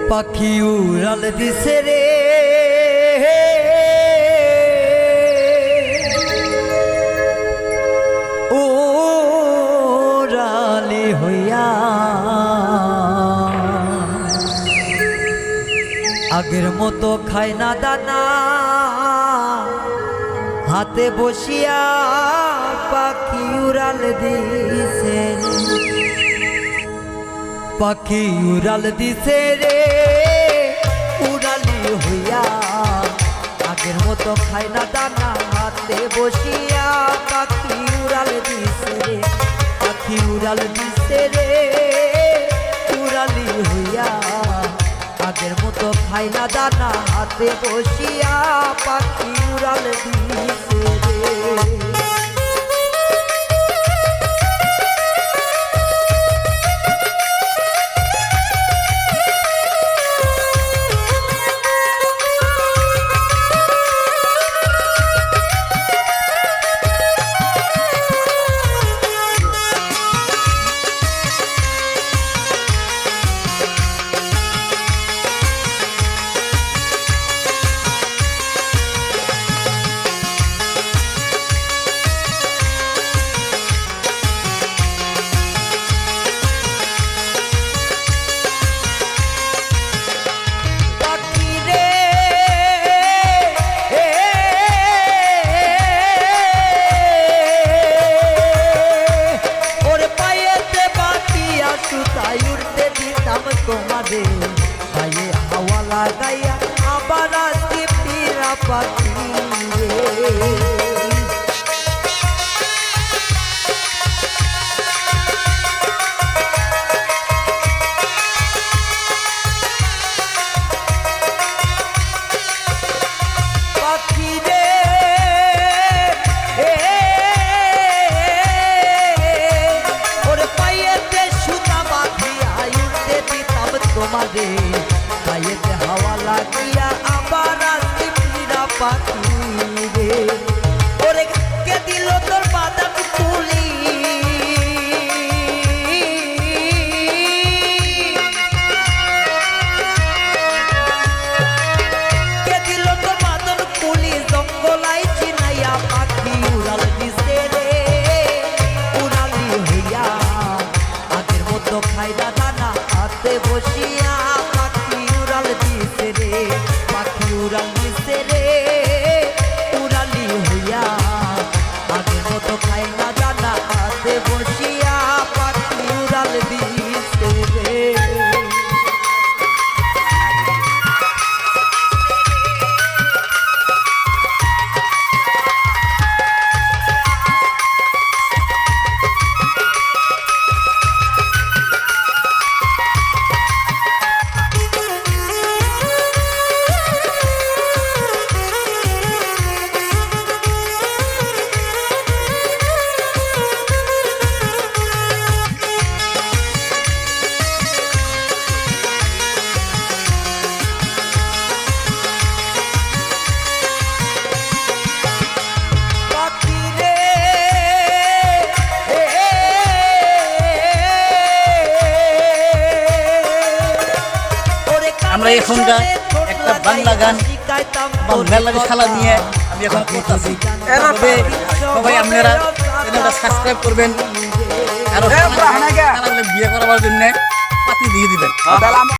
পাখি উড়াল দিছে রে উড়ালি হইয়া আগের মতো খায় না দানা হাতে বসিয়া পাখি উড়াল দিছে পাখি উড়াল দিছে রে উড়ালি হইয়া আগের মতো খায় না দানা হাতে বসিয়া পাখি উড়াল দিছে রে পাখি উড়াল দিছে রে উড়ালি হইয়া আগের মতো খায় না দানা হাতে বসিয়া পাখি উড়াল দিছে রে উড়তে দিতাম তোমাদের গায়ে হাওয়া লাগাইয়া আবার আসতে ফিরা পাখি তোমারে গায়েতে হাওয়া লাগিয়া আবার আসতে ফিরা পাখি রে ওরে কে দিল তোর বাদাম তুলি কে দিল তোর বাদাম তুলি জঙ্গলাই চিনাইয়া পাখি উড়াল দিছে রে উড়ালি হইয়া আগের মতো খাইলা দানা হাতে বসিয়া পাখি উড়াল দিছে রে পাখি উড়াল দিছে রে উড়ালি হইয়া আগের মতো খাই না জানা হাতে বসিয়া পাখি উড়াল দিছে রে আমরা এখনকার একটা বাংলা গান মেলার খেলা নিয়ে আমি এখন করতেছি সবাই আপনারা চ্যানেলটা সাবস্ক্রাইব করবেন আর বিয়ে করার জন্য পাতি দিয়ে দিবেন।